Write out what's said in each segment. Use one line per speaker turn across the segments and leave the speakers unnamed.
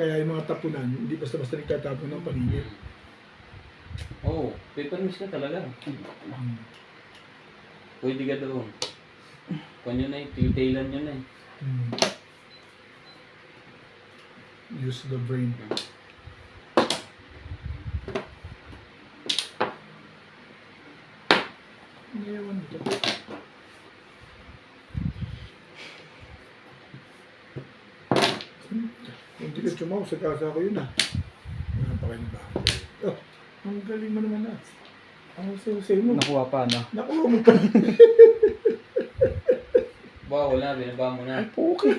Kaya yung mga tapunan, hindi basta-basta nagtatapon ng paligid.
Oo, paper mix ka talaga. Pwede ka doon. Kung yun na eh, titailan yun na eh.
Use the brain. Ngayon ito. Hindi ka chumaw sa kasa ko yun ah. Napakalibahan. Oh, ang galing mo naman ah. Ang husay mo.
Nakuha pa, no?
Nakuha mo pa.
Wow, wala, binaba mo na.
Okay.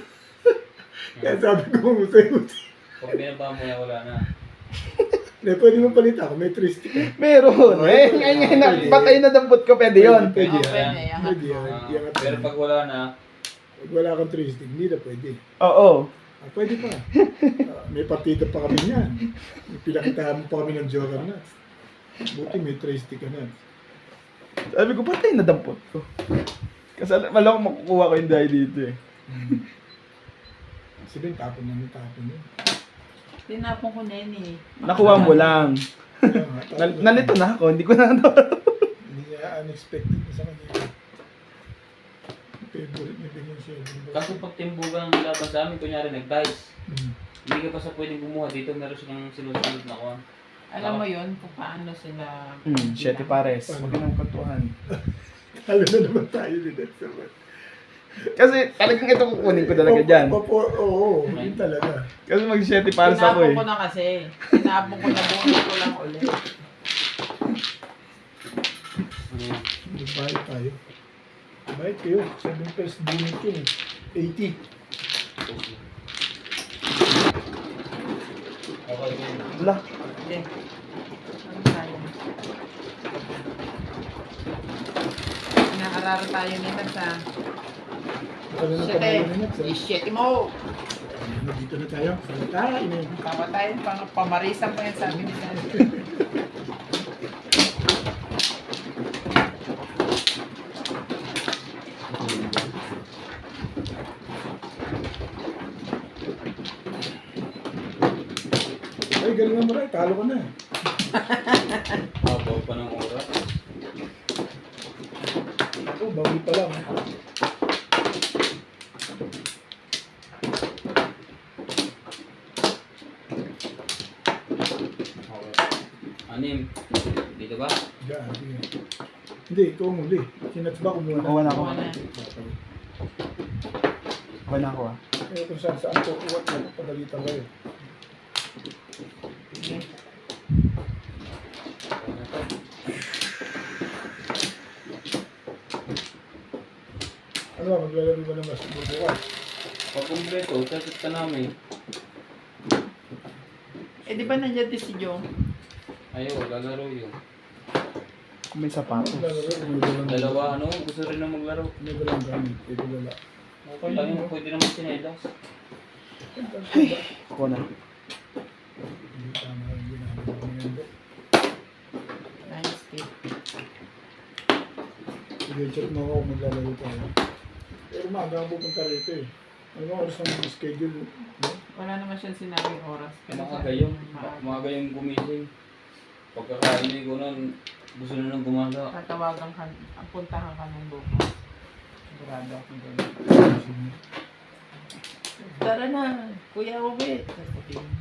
Kaya sabi ko, husay.
Pag binaba mo na, wala na.
Pwede mo palita ako, may tristic ka.
Meron. Ngayon, patay na dampot ko, pwede yun.
Pwede
Okay.
yan.
yan.
Pwede yan. Iangat
Pero
yan.
pag wala na,
Pag wala kang tristic, hindi na pwede.
Oo.
Pwede pa. May partida pa kami niyan. May pinakitahan mo pa kami ng Joker Nuts. Buti may tristic ka na.
Sabi ko, patay na dampot ko. Kasi wala akong makukuha ko yung dahil dito eh.
Sabihin, tapon na tapon yun.
Tinapon ko na yun eh.
Nakuha mo lang.
Kaya nga, tapon
Nalito na ako, hindi ko na
Hindi niya unexpected na sa kanya. Favorite niya din yung siya.
kaso pag timbugan ang laban sa amin, kunyari nag-dice,
Hmm.
hindi ka pa sa pwedeng kumuha dito, meron silang sinusunod na kuha.
Alam mo yun kung paano sila...
Siyete pares. Huwag nang katuhan.
Alam na naman tayo din at sabat.
Kasi talagang ito kukunin ko talaga dyan.
Oo, yun talaga.
Kasi mag-siyete pares ako
Tinapon
eh.
ko na kasi. Tinapon ko na buhay ko lang ulit.
Magbayad tayo. Bayad kayo. 7 pesos bunit yun eh. 80.
Okay, okay.
Wala.
Hindi. Ano tayo? Nakararo tayo ni Nats ha.
Ano na
Shit
panalo
eh.
na Nats, ah.
Shit mo!
Dito na tayo. Salita.
Papatayin pang pamarisan pa yan sabi ni Nats.
Ay, galing naman rin. Talo ka na.
Mabaw pa ng oras.
Ako, bawi pa lang.
Okay. Anim. Dito ba?
Gabi. Hindi, ikaw ang huli. Sinats ba kumuha na?
Nakuha na ako.
Wala na.
Nakuha na ako ah.
Kaya kung saan saan ko kuha na pagalitan kayo.
Sige.
Ano ba, maglalaro ba ng basketball bukas?
Pag kumpleto, tapos ka namin.
Eh di ba nandiyan din si Jong?
Ayaw, lalaro yun.
May sapatos.
Maglalaro, may dalang
Dalawa, ano, gusto rin na maglaro.
may dalang gamit. May dala.
Okay lang yun, pwede naman sinelas.
Ako na.
Hindi tama yung ginagawa ngayon.
Nice kid.
Sige, chat mo ako kung maglalaro tayo. Pero maaga ang pupunta rito eh. Ano oras ang schedule? No?
Wala naman siyang sinabing oras.
Maaga yung, maaga yung gumising. Pagkakain ko nun, gusto na nang gumaga.
Tatawagan ka, puntahan ka ng bukas. Sigurado ako doon. Tara na, Kuya Obet. Sasabihin mo.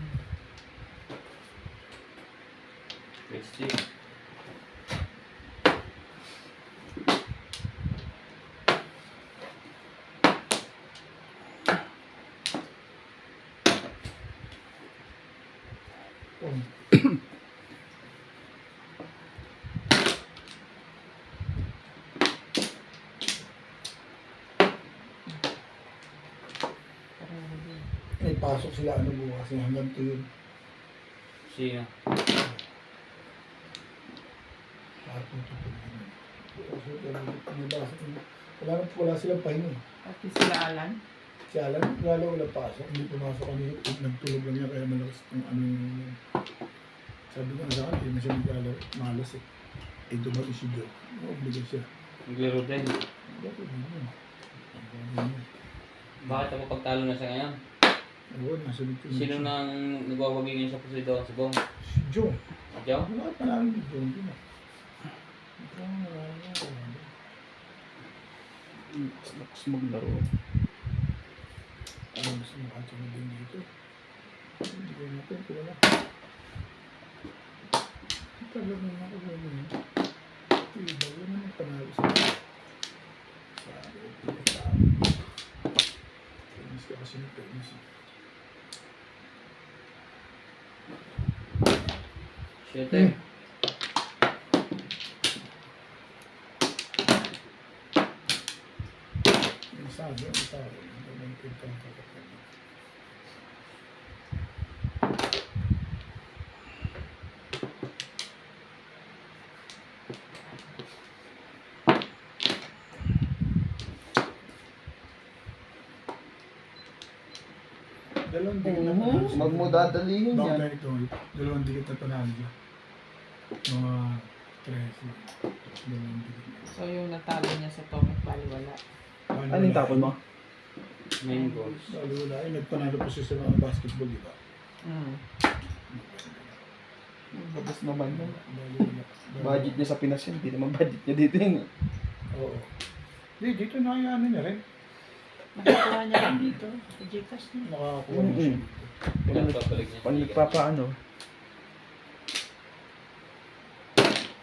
Let's see.
May pasok sila ano bukas eh, hanggang 2 yun.
Sino?
Parang tutulungan. Wala silang pahinga eh.
Pati sila Alan.
Si Alan, lalo walang pasok. Hindi pumasok kami. Nagtulog lang niya kaya malakas ng ano yung... Sabi ko na sa akin, hindi na siya maglalaro. Malas eh. Eh, dumating si Joe. Obliga siya.
Naglaro din.
Dapat yun yun.
Bakit ako pagtalo na sa ngayon?
Oo, nasunod ko.
Sino nang nagwawagi ngayon sa Poseidon sa Bong?
Si Joe.
Diyaw?
Bakit panalo ni Joe? Hindi na.
Lakas maglaro.
Ano mas makatsunod din dito? Hindi ko natin. Ito na. Tagal na ako gano'n. Iba yun naman panalo sa Tennis ka kasi ng tennis.
Shit eh.
Ang sabi, ang sabi. Ang pintang kakapag. Dalawang dikit na panalo.
Wag mo dadalihin
Bakit
yan.
tayo ito? Dalawang dikit na panalo dyan. Mga 13. Dalawang dikit.
So yung natalo niya sa Tomek Bali wala.
Ano yung tapon mo?
Main goals.
Lalo wala. Ay, nagpanalo pa siya sa mga basketball, di ba?
Mm.
Labas naman yun.
Lalo wala.
Budget niya sa Pinas yun. Hindi naman budget niya dito yun.
Oo. Di, dito na kaya ano niya rin.
Nakakuha niya lang dito. Sa Gcash niya.
Nakakuha na siya.
Pinagpapalag niya.
Pag nagpapaano,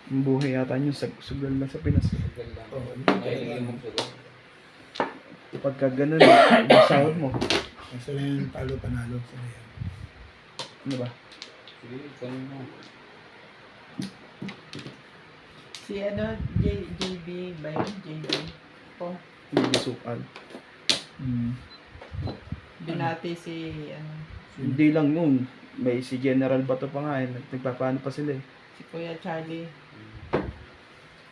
ang buhay yata niyo sugal na sa Pinas.
Tagal lang.
Oo.
Kailangan mo sa goal.
Pagka ganun, yung sahod mo.
Sa na yung talo panalo. Sa na yan.
Ano ba?
Sige, kanin mo.
Si JB ba yun? JB. Po.
Hindi sukal.
Binati si
Hindi lang yun. May si General Bato pa nga eh. Nagpapaano pa sila eh.
si Kuya Charlie.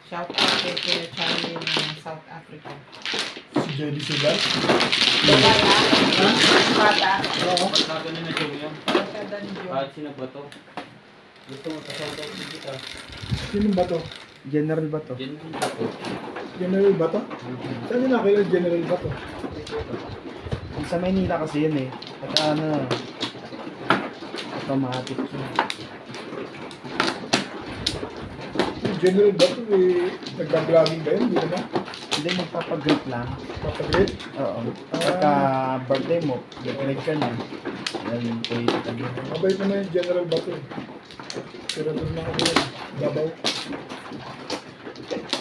Shout out kay Kuya Charlie ng South Africa.
Si Jelly Sugar.
Bata.
Oo.
Ba't na ganun na joke yan?
Barkada ni Joe.
Kahit sino ba to? Gusto mo kasama ko kita.
Sino ba to?
General Bato.
Diyan din ako.
General ba to? Saan yung nakilala General ba to?
Sa Maynila kasi yun eh. At ano, automatic yun.
Si General ba to? Eh, nagka-vlogging ba yun? Hindi naman.
Hindi, magpapag-greet lang.
Papagrit?
Oo. Pagka birthday mo, get-greet ka na. Yan, pwede ka din.
Mabait naman yung General ba to? Pero doon na ako yun. Babaw.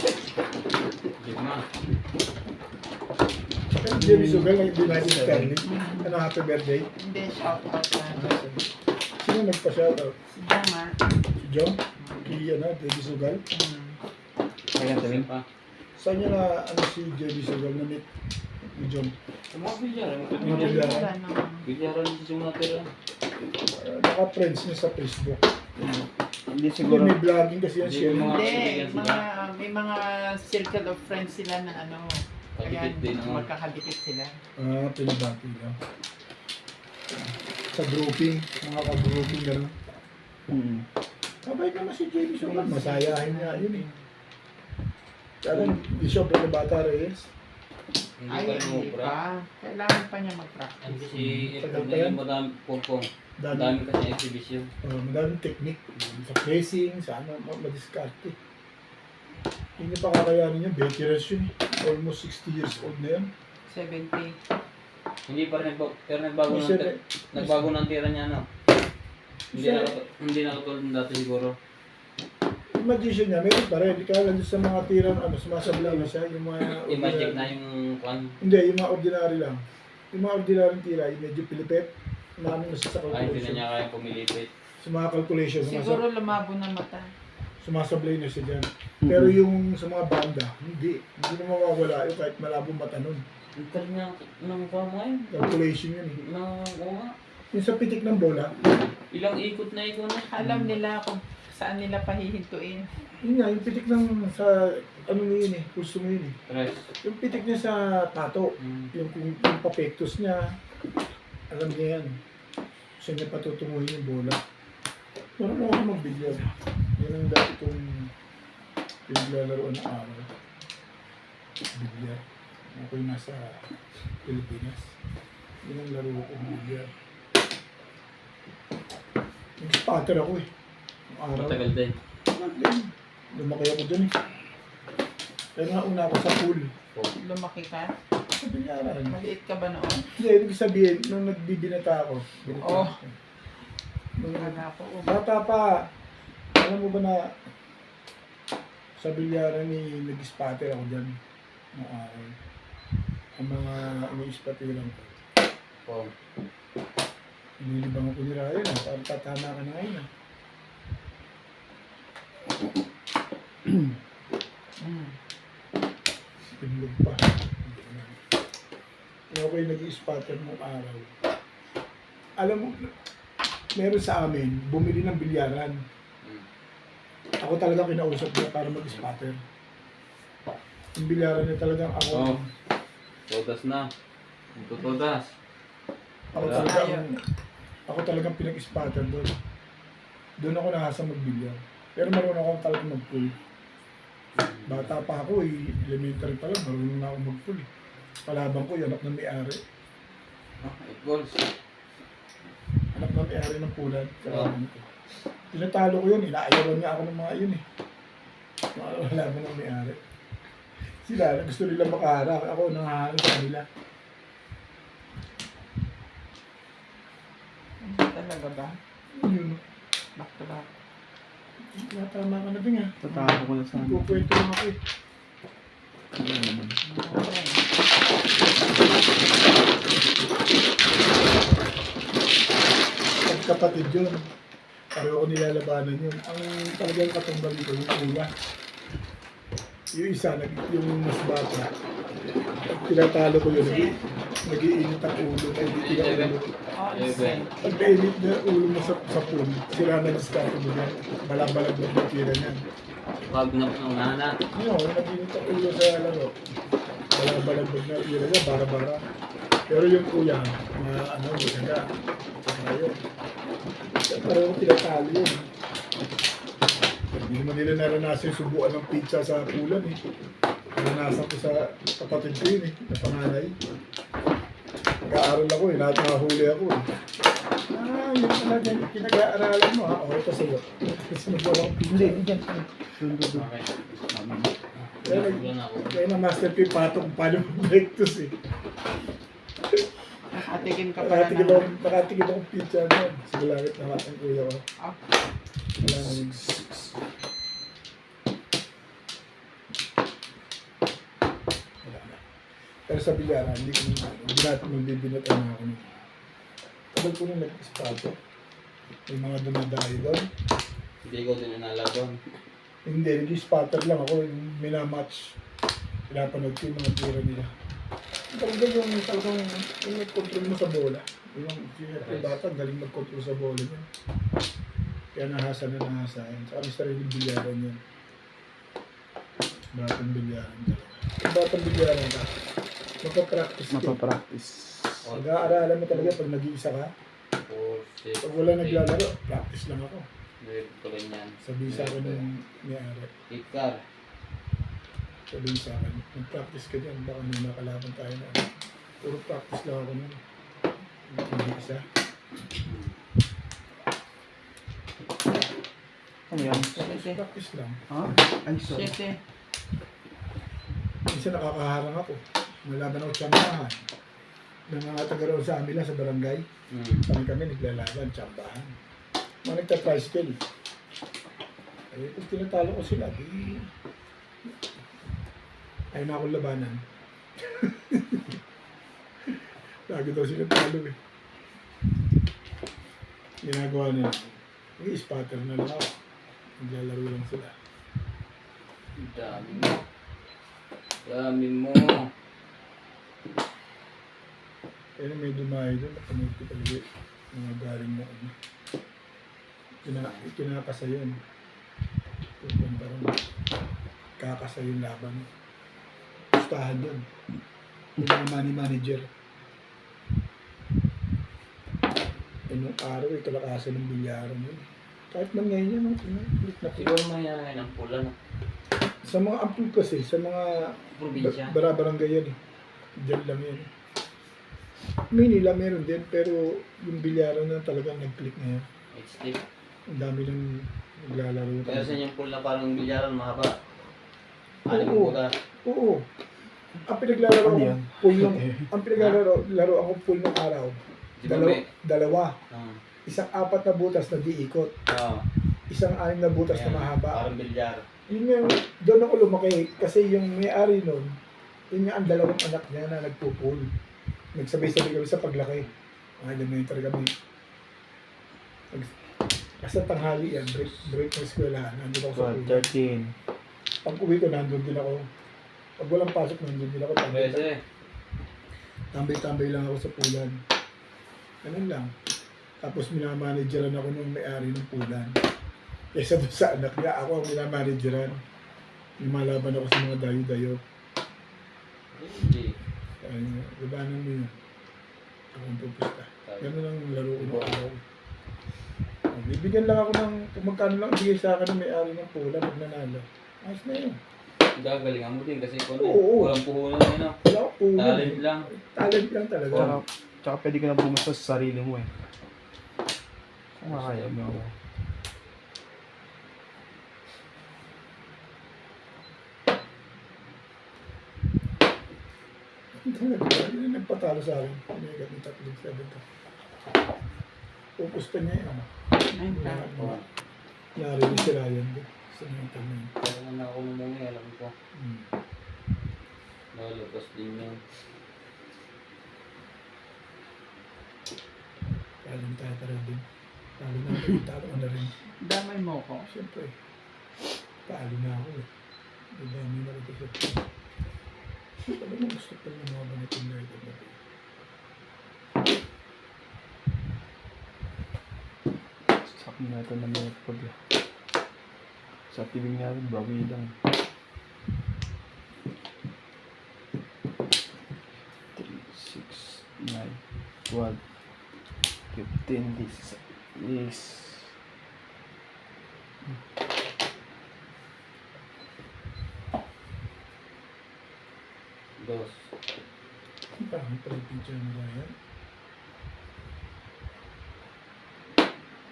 Diyan na.
Pero Jelly Sugar, yung United Sterling. Ano, happy birthday?
Hindi, shout out lang.
Sino nagpa-shoutout?
Si Joma.
Si John? Kaya na, Jelly Sugar?
Kaya
Sige
tawin.
pa.
Saan niya na, ano si Jelly Sugar na meet ni John?
Sa mga bilyaran.
Mga bilyaran.
Ano,
Bilyaran si Sumatera.
Naka-friends niya sa Facebook.
Hindi
Hindi,
siguro.
may vlogging kasi yan
Hindi,
siya.
mga-
Hindi,
sila.
may mga circle of friends sila na ano. Kaya
Kadikit din, ano?
magkakadikit sila.
Pinabati lang. Sa grouping, mga ka-grouping gano'n. Mabait naman si Jelly Sugar. Masayahin niya, yun eh. Kaya di siya Bata Reyes.
Hindi
Ay,
pa rin
hindi
umubra.
pa. Kailangan pa niya
Ano
mag-practice.
kasi
Tagal
April
pa
na
yan?
yung madami pongpong.
Dami,
Dami kasi exhibition.
madaming technique. Sa pressing, sa ano, madiskarte. Hindi pa kakayanin yun. Veterans yun eh. Almost 60 years old na yan.
70.
Hindi pa rin pero nagbago
Kasi,
nagbago ng tira niya no.
Siya-
Hindi na katulad ng dati siguro.
yung magician niya, meron pa rin. Kaya lang sa mga tirang, ano, sumasablay na siya. Yung mga
I-magic na yung kwan.
Hindi, yung mga ordinary lang. Yung mga ordinary tira, yung medyo pilipit. Marami na siya sa
Ay, hindi na
calculation.
niya kaya pumilipit.
Sa mga calculation,
Siguro lumabo na mata.
sumasablay na siya dyan. Pero yung sa mga banda, hindi. Hindi na mawawala yung kahit malabong mata nun.
Ang tagal niya ng kwan mo ngayon.
Calculation yun eh.
Oo nga.
Yung sa pitik ng bola,
Ilang ikot na ikaw na.
Alam nila kung saan nila pahihintuin.
yun nga, yung pitik ng sa, ano mo yun eh, pulso mo yun eh.
Tres.
Yung pitik niya sa pato, yung papektos niya, alam niya yan. Siya niya patutunguhin yung bola. Parang ako mag-bilyar. Yan ang dati kong pinaglalaroan ng araw. Bilyar. Ako yung nasa Pilipinas. Yun ang laro ko, bilyar. spotter ako eh. Nung araw.
Matagal din.
Lumaki ako dun eh. Kaya nga una ako sa pool.
Lumaki ka?
Sa Bilyaran.
Maliit ka ba noon?
Hindi, ibig sabihin, nung nagbibinata ako. binata
Oh.
ako. Nung
Wala ko.
bata pa, alam mo ba na sa Bilyaran nag-spotter ako dyan. Nung araw. Ang mga ini-spotteran ko.
Oh.
Inilibang ko ni Ryan ah. Parang tatama ka na ngayon ah.
Mm.
Pinlog pa. Kaya ako yung nag-spotter nung araw. Alam mo, meron sa amin, bumili ng bilyaran. Ako talaga kinausap niya para mag-spotter. Yung bilyaran niya talagang ako.
Oh. Todas na. Tutodas.
Ako
Wala.
talagang pinag-spotter doon. Doon ako nahasa magbilyar. Pero marunong ako talagang mag-pool. Bata pa ako elementary pa lang, marunong na ako mag-pool eh. Palaban ko, yung anak ng may-ari.
Ah, 8 goals.
Anak ng may-ari ng pulan. Kalaban ko. Tinatalo ko yun, inaayawan niya ako ng mga yun eh. Kalaban ng may-ari. Sila, gusto nila makaharap. Ako, nangaharap sa kanila.
Talaga ba?
Yun.
Back to back.
Natama ka na din ah.
Tatawa ko na sana.
Kukwento lang ako eh.
Okay.
Kapatid yun. Pareho ko nilalabanan yun. Ang talagang katumbang dito, yung kuya. Yung isa, yung mas bata. Pag tinatalo ko yun, nag-iinit ang ulo. Nag-iinit ang ulo.
Oh, insane.
Pag nainit na ulo mo sa pool, sira na diskarte mo yan. Balang-balag na tira niyan.
Pag ng nana.
Ano, nag-iinit ang ulo sa laro. Balang-balag na tira niya, bara-bara. Pero yung kuya, magaga. Ayun. Pareho tinatalo yun. Hindi naman nila naranasan yung subuan ng pizza sa pulan eh. Naranasan ko sa kapatid ko yun eh, na panganay. Nag-aaral ako eh, nakahuli ako eh. Yun talaga yung pinag-aaralan mo ha. Okay, ito sa'yo. Sinubuan ako pizza. Hindi, dyan.
Okay.
Kaya na master ko yung pato kung paano mag-breakfast eh.
Atikin ka pala na.
Nakatigil akong pizza doon. Sige langit na ang kuya ko.
Ah,
Wala na yung wala na. Pero sa Bilyaran, hindi natin magbibinatan na ako nun. Tagal ko nung nag-espato. May mga dumadayo doon.
Hindi ko din nalalaban.
Hindi, nag-spotter lang ako. Yung minamatch. Pinapanood ko yung mga tira nila. Talagang yung nag-control mo sa bola. Yung bata, galing mag-control sa bola niya. Kaya nahasa na nahasa. Sa kami sariling bilyaran yan. Batang bilyaran talaga. Kung batang bilyaran ka, mapapractice ka.
Mapapractice.
Mag-aaralan mo talaga pag nag-iisa ka.
4, 6,
Pag wala naglalaro, practice lang ako.
ko rin yan.
Sabihin sa akin ng may-ari.
Ikar.
Sabihin sa akin, mag-practice ka dyan. Baka may makalaban tayo na. Puro practice lang ako nun. Nag-iisa.
Ano yan?
Practice lang.
Ha? Ay, sorry.
7.
Minsan nakakaharang ako. Malaban ako tsambahan. Ng mga taga sa amin lang sa barangay. Kami naglalaban, tsambahan. Mga nagta-tricycle. Ay, kung tinatalo ko sila, di... Ayaw na akong labanan. Lagi daw sila talo eh. Ginagawa nila. Nag-i-spotter na lang ako. Naglalaro lang sila.
Dami mo. Dami mo.
Kaya may dumayo doon, napanood ko talaga mga galing na ano. Kinakasa yun. Pupunta rin. Kakasa yung laban. Gustahan yun. Yung mga money manager. Eh nung araw, kalakasan ng bilyaran yun. Kahit man ngayon yun, kulit na
Siguro mayayain ang pula na.
Sa mga ampul kasi, sa mga
Probinsya.
Barabarangay yan eh. Diyan lang yan eh. Manila meron din, pero yung bilyaran na talagang nag-click na yan.
It's stick.
Ang dami ng naglalaro.
Pero sa inyong pool na parang bilyaran, mahaba. Anim
Oo.
buta.
Oo. Ang pinaglalaro
Ano
ako
yan?
pool ng ang pinaglalaro ako pool ng araw.
Di ba may?
Dalawa.
Ah.
Isang 4 na butas na di ikot.
Ah.
Isang 6 na butas na
Ayan,
mahaba.
Parang bilyar.
Yun yung, doon ako lumaki. Kasi yung may-ari nun, yun nga ang dalawang anak niya na nagpo-pool. Nagsabay-sabay kami sa paglaki. Mga elementary kami. Kasi tanghali yan, break ng eskwelahan. Nandun ako sa pool.
13.
Pag uwi ko, nandun din ako. Pag walang pasok, nandun din ako.
Pwede.
Tambay-tambay lang ako sa pulan. Ganun lang. Tapos minamanageran ako ng may-ari ng pulan. Kesa doon sa anak niya, ako ang minamanageran. Lumalaban ako sa mga dayo-dayo.
Hindi.
Labanan mo yun. Ako ang pupusta. Ganun ang laro ko ng araw. Bibigyan lang ako ng, kung magkano lang ibigay sa akin ng may-ari ng pulan pag nanalo. Ayos na yun.
Gagalingan mo din kasi kung
Oo.
walang puhunan yun. No?
Wala akong pulan.
Talent lang.
Talent lang talaga.
Tsaka pwede ka na bumusta sa sarili mo eh. Kung makakaya mo ako.
Yun yung nagpatalo sa akin. May gabi 3-7. Pupusta niya yun.
Ayun lang.
Narinig si Ryan doon. Sa mga tanong.
Kaya nga na ako lumungi, alam ko.
Hmm.
Nalabas din yun.
Talo tayo para din. Talo na ako. Talo ka na rin.
Damay mo ko.
Siyempre. Talo na ako eh. Dami na rin siya. Alam mo gusto pa ng mga banitong na ito.
Sakin na ito na mga pag sa tibing natin, bawi lang. 3, 6, 9, 12, 15, this is
Dos.
Ang pangit pa rin picture ni Ryan.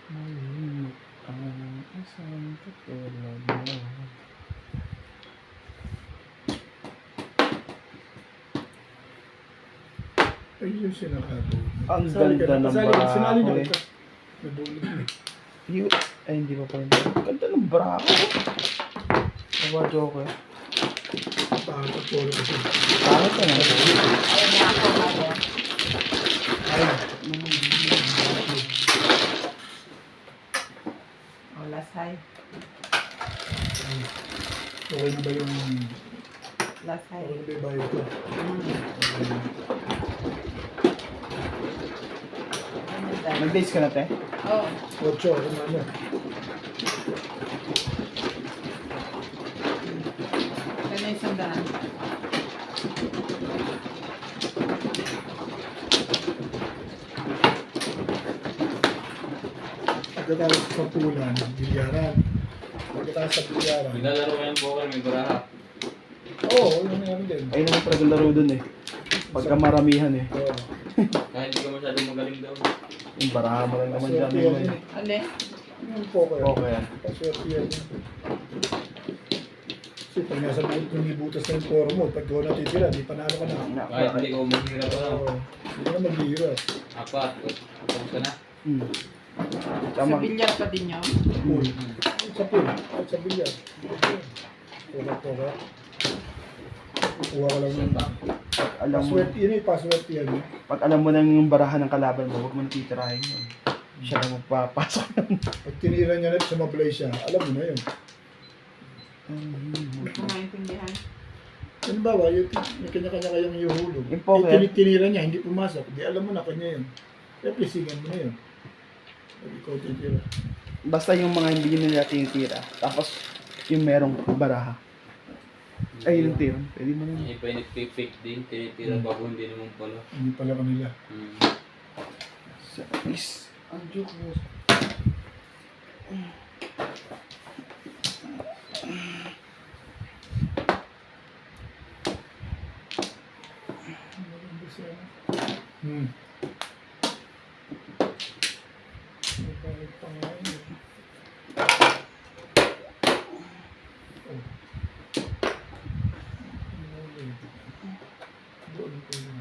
Malimit ang isang katulad mo.
Ay, yung sinakado.
Ang ganda ng
Sinali
barako
daw
eh.
ito. Nabulog na.
Ay, hindi pa pala. Ang ganda ng barako. Nawadyo ko eh.
Pangit at polo kasi.
Pangit ka na.
Ayun na ako, Maya.
Ay,
O, lasay.
okay na ba yung...
Lasay.
Okay na ba yung bayo ko?
Ano dahil?
Nag-days ka na, te?
Oh,
8, ano?
ano yung sandaan?
Pagkatapos sa pulan, bilyaran. Pagkatapos sa bilyaran.
Naglalaro ko ng poker, may baraha.
Oo, yun na yun din.
Ayun naman talaga laro dun eh. Pagka maramihan eh.
Oo.
Kahit hindi ka masyadong magaling daw.
Yung baraha mo lang naman dyan.
Paswerte yan
naman.
eh.
Ano?
Yung poker.
Okay yan.
Paswerte yan. Kasi pag nasa butas na yung poro mo, pag gawin natin sila, di panalo ka na.
Kahit hindi ko maghirap pa lang.
Oo. Hindi ka maghihirap.
Apat. Tapos ka na.
Hmm.
Sa
Tama.
bilyar pa din yun.
Pool. Sa pool. At sa bilyan. Poker. Kuha ka lang ng...
Alam mo,
Paswerte yun eh. Paswerte yan eh.
pag alam mo na yung barahan ng kalaban mo, huwag mo na titirahin yun. Siya na magpapasok ng...
Pag tinira niya na sumablay siya, alam mo na yun.
Hindi ko maintindihan.
Ano ba ba? Yung may kanya-kanya kayong ihulog.
Yung poker?
Tinira niya, hindi pumasok. Di alam mo na kanya yun. Kaya pisigan mo na yun. Pag ikaw titira.
Basta yung mga hindi nila tinitira. Tapos, yung merong baraha. Ay, yun yun. Pwede mo na yun.
Yung iba yung nagpipake din, tinitira bago hindi naman pala.
Hindi pala kanila.
Sa is... Ang joke mo.
Hmm. May balik pa nga yun. ko. Doon ko yun.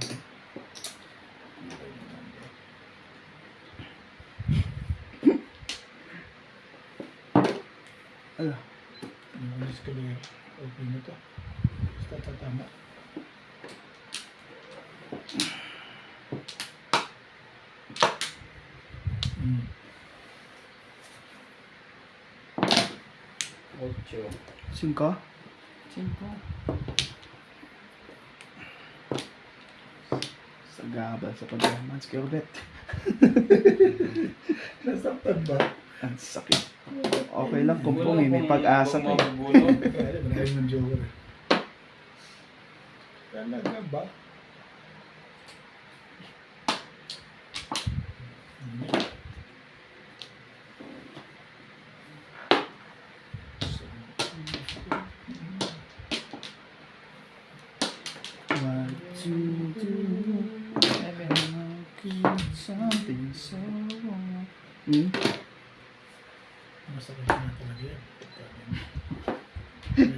Ala.
Yung escalator. Okay na to. Basta tatama. Hmm.
8.
5.
5.
Sagabal sa pagyaman. Skilbet.
Nasaktan ba?
Ang sakit. Okay lang kung may pag-asa to.
Mabubulong.
Maraming ng joker eh. Talaga ba?
What to do?
7.
Something so wrong. Hmm?
Masakit na talaga yan.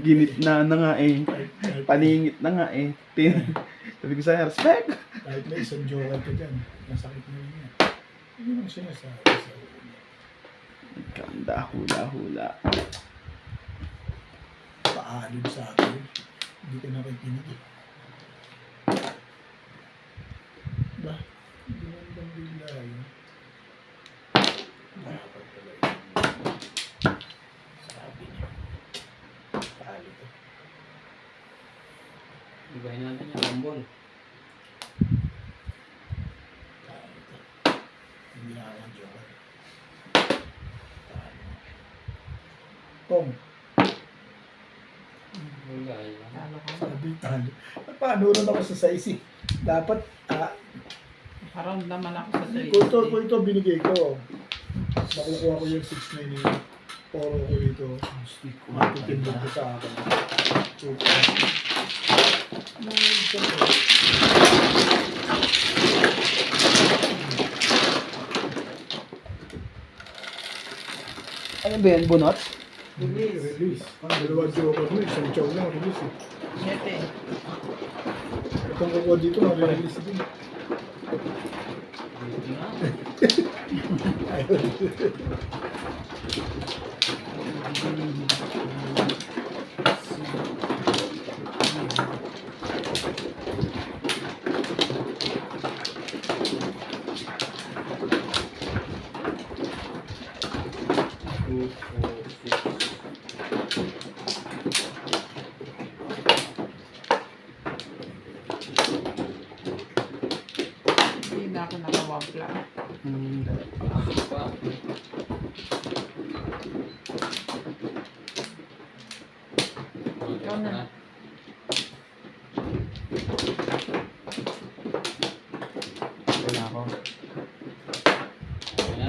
Ginit na nga eh.
Kahit
Paningit na nga eh. Sabi ko sa'yo, respect!
may isang joker ka dyan, masakit na rin yan. Yun ang sinasabi sa ulo.
Ganda, hula-hula.
Paalib sa akin. Hindi ka nakikinig eh. Ba? Hindi naman bigla yun. Dapat pala yun. Sabi niya. Paalib eh.
Ibahin natin yung ambol.
Paalib eh. Hindi na ako ang joker. Paalib. Tom,
Wala yun.
Talo ka.
sabi talo. Paano rin ako sa size eh? Dapat,
Around naman ako sa 3.
kung ito binigay ko, makukuha ko yung 6-9 yun. Poro ko ito. Matitindog ko sa akin.
Ano ba yan, bunot?
Release. Dalawa joker mo, isang chow lang, release eh.
7.
Itong kukuha dito, release din.
Dito na.
Ayun.
Two, four, six.
Hindi na ako nakawapla.
Hmm.
Pasok pa.
Ikaw na.
Wala ako.
Okay na.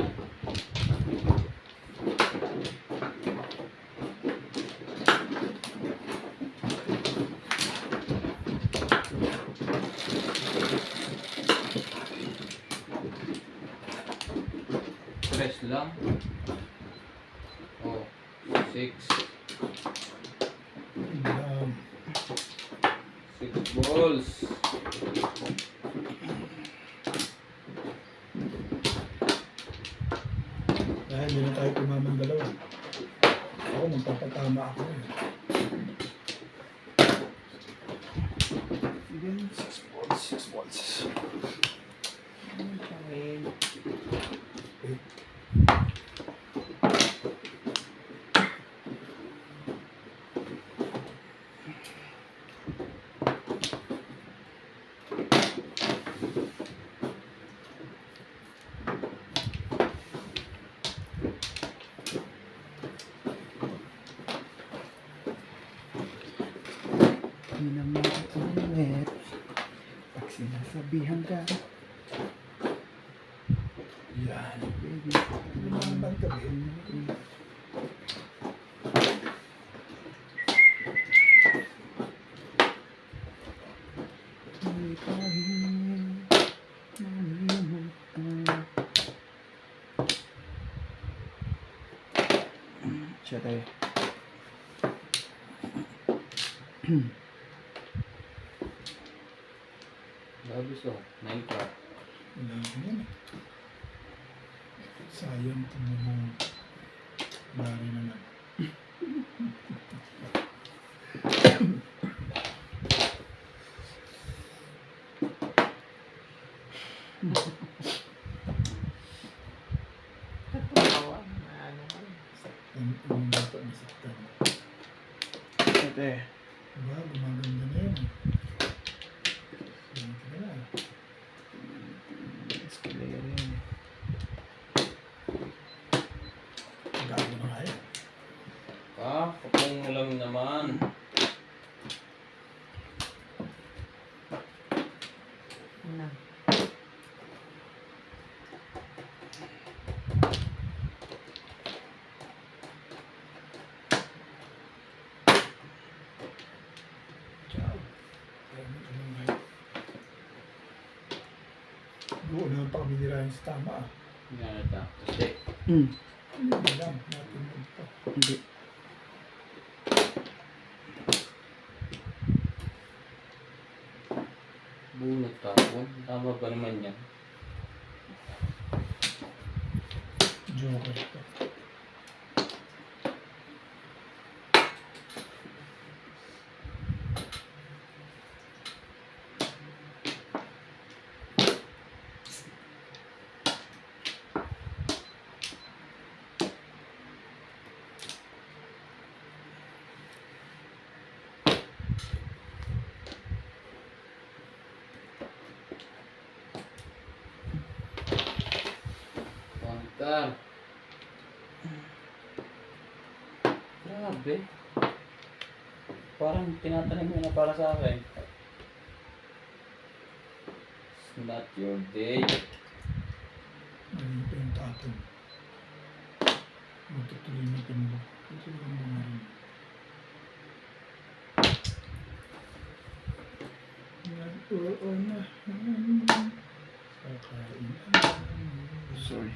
Stress lang. Oh, 6. 6 balls.
Dahil hindi na tayo tumamang dalawa. Ako, magpapatama ako eh.
Again, 6 balls, 6 balls.
Okay.
Hindi na mauulit. Pag sinasabihan ka,
Yan.
baby,
Ano naman bang gabi?
hindi ka malimutan. Siya tayo.
Labis oh. 9 o'clock.
Wala ko yan eh. Sayang kung mo bari naman.
Kapawa. Ano ka.
Ang bata masaktan.
Ito eh.
Diba? Gumaganda na yun. Sige na.
Escalator yan eh.
Gago na kaya.
Kapong lang naman.
Na.
Ciao. Buo naman pa kami nirahin sa tama ah.
Yan ito. Kasi,
Hindi lang. Natin pa.
Hindi.
bunot tapon. Tama ba naman yan?
Joker pa.
Pangkal. Grabe. Parang tinatanim mo na para sa akin. It's not your day.
Mali pa yung tapon. Magtutuloy na timbok. Ito lang mo na rin. Nag-oo na. Kakain na.
Sorry.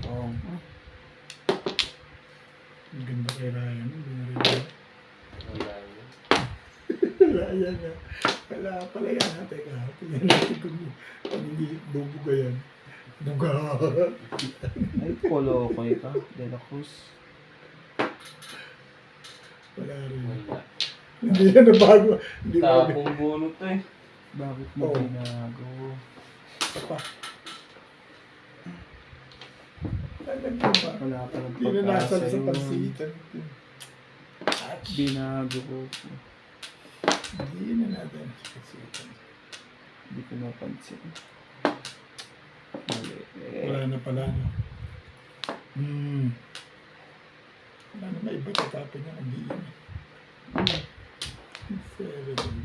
Oh.
Ang ganda kay Ryan. Hindi na rin.
Wala yun.
Wala yan nga. Wala pala yan ha. Teka, tingnan natin kung hindi bubuga yan. Buga.
Ay, polo ko ito. De La Cruz.
Wala rin.
Wala.
Hindi yan nabago. Hindi bago.
Tapong bunot eh.
Bakit mo
Oo.
binago?
Pa. Alam mo ba?
Wala pa ng
Hindi na nasal
pagkasa
sa
yun.
pansitan.
Binago ko.
Hindi na natin sa pansitan.
Hindi ko napansin. Mali.
Wala na pala, no? Wala na may iba tatapin niya. Hindi yun.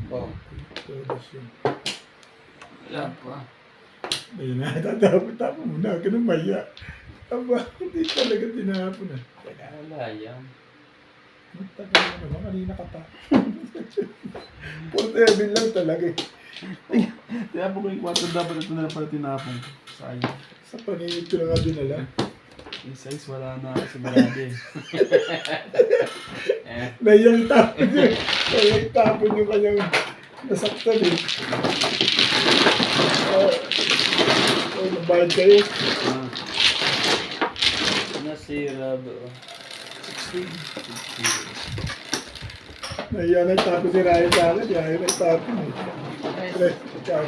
Oh.
Todos yun.
Wala pa.
Ayun na, tatapon mo na. Ganun maya. Aba, hindi talaga tinapon na. Teka,
Wala yan.
magtagal mo naman. Kanina ka pa. 47 lang talaga eh.
Tinapon ko yung 4 dapat ito na lang pala tinapon. Sayang.
Sa paningin ko na nga dinala.
Yung size wala na sa barade.
Nayang tapon yun. Nayang tapon yung kanyang nasaktan eh. Nabayad kayo.
Ah,
Nasira doon.
16.
Naiyan ang tapon si Ryan sa akin. Yahin ang tapon eh. Pre, ikaw.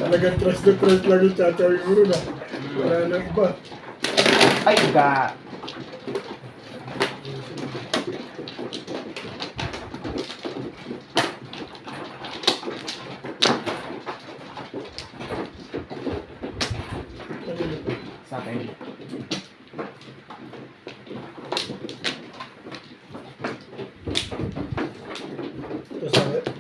Talagang trust na trust lang yung chachawin mo rin ah. Wala na iba.
Ay, ga! Sa akin.
Ito sa ito.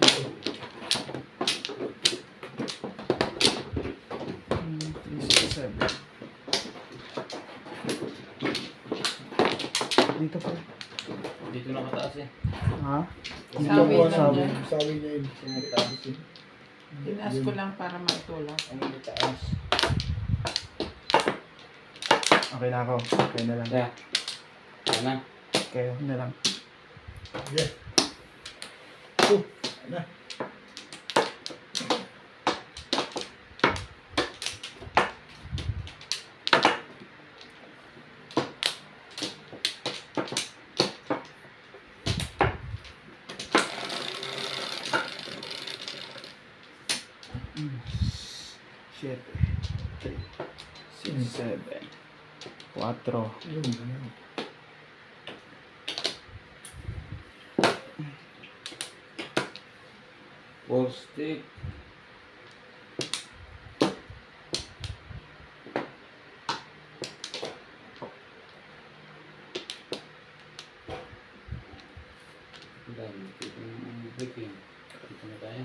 367. Dito pa.
Dito nakataas eh.
Ha?
Sawi lang
Sawi.
yan.
Sawi niya yun.
Tinas ko lang para maitulak.
Ang taas.
Okay na ako. Okay na lang.
Yeah. Yan na.
Okay na lang.
Yeah. Oh, na.
Siete. 6, 7. 4.
Yun, ganun.
Four stick. Dami. Ito yung breaking. Ito na tayo.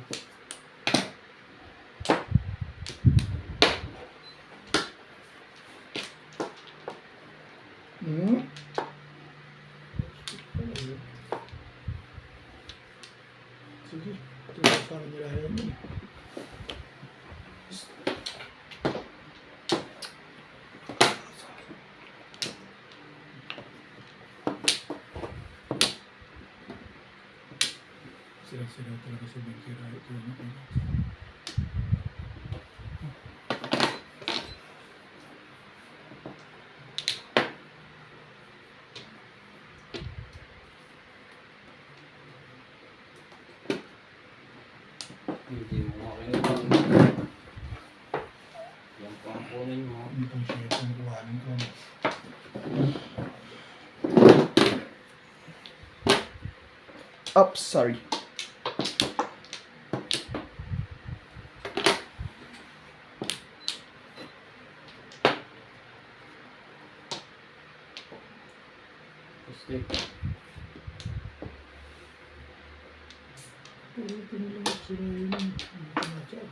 Hmm? Sige, tulad sa kanila yan. Sila talaga sa bangkira. Ito yung
Hindi mo makinig. Yan po ang kunin mo.
Hindi pang siya itong kuhanin ko.
Oops, sorry.
Stick.
Ito nila sila yun. Pinatsak.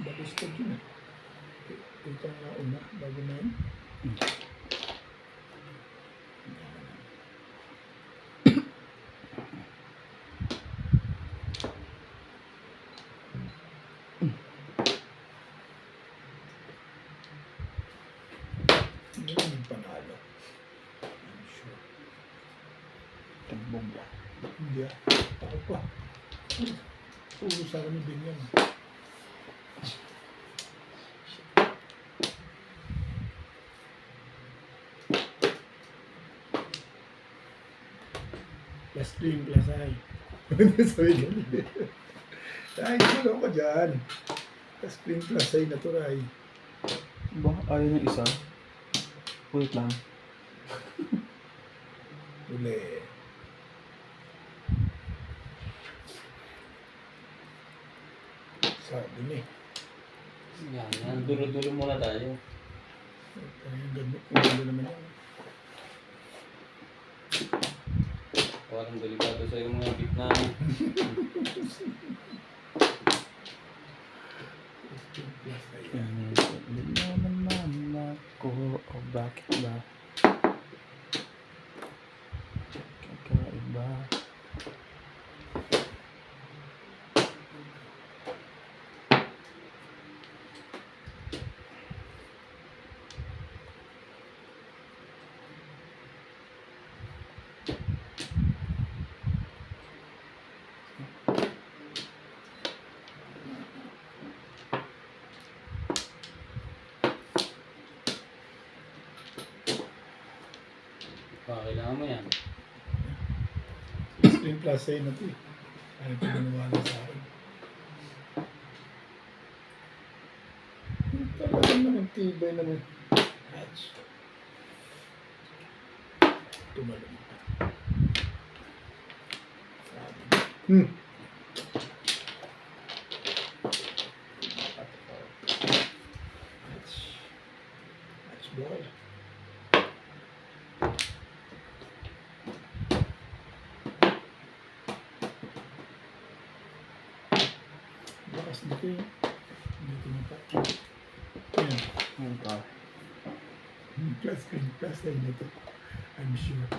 Balisted yun eh. Ito ang nauna, bago na yun. Hindi naman panalo. I'm sure.
Tagbog ba?
Hindi ah. Ako pa. Puro sa kami din yan. Plus green, plus I. Sabi ganun eh. Ay, gulo ko dyan. Plus green, plus I, naturay.
Ba? Ayaw ng isa? Wait lang.
Uli. Sabi ni.
Yan. Dulo-dulo muna tayo.
Ang ganda naman yan.
Parang delikado sa yung mga gitna.
Hindi mo naman ako. O bakit ba? Kakaiba.
Kailangan mo yan.
Plus green, plus I na ito eh. Ano ito ginawa sa akin? Talagang naman tibay naman. Hatch. Tumalong. Hmm. Match ball. Bakas dito eh. Dito na pa. Ayan.
Ang pa.
Plus ay nito. I'm sure.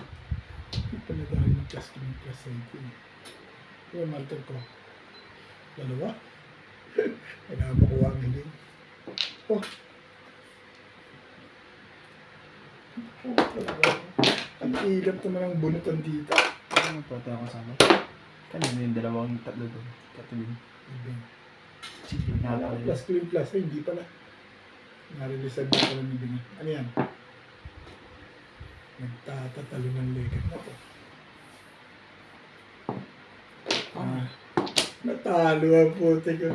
Hindi pa na dahil ng plus ay ito eh. Yung malter ko. Dalawa. Kailangan makuha ang hiling. Oh. Oh, talaga. Ang ilap naman ang bunutan dito.
Ano pa tayo kasama? Kanina yung dalawang tatlo doon. Katuloy. Sige,
Wala
nakapalala.
plus ay hindi pala. Narilisan na pala ni Bini. Ano yan? Nagtatatalo ng legat na to. Ah, natalo ang puti ko.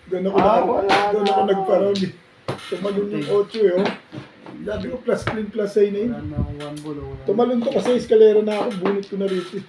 Doon ako,
wala
doon
na
ako
ako.
nagparog eh. Tumalon yung 8 eh, oh. Sabi ko plus ay na yun.
Wala na akong one ball. Wala.
Tumalon to kasi eskalera na ako, bunot ko na rito eh.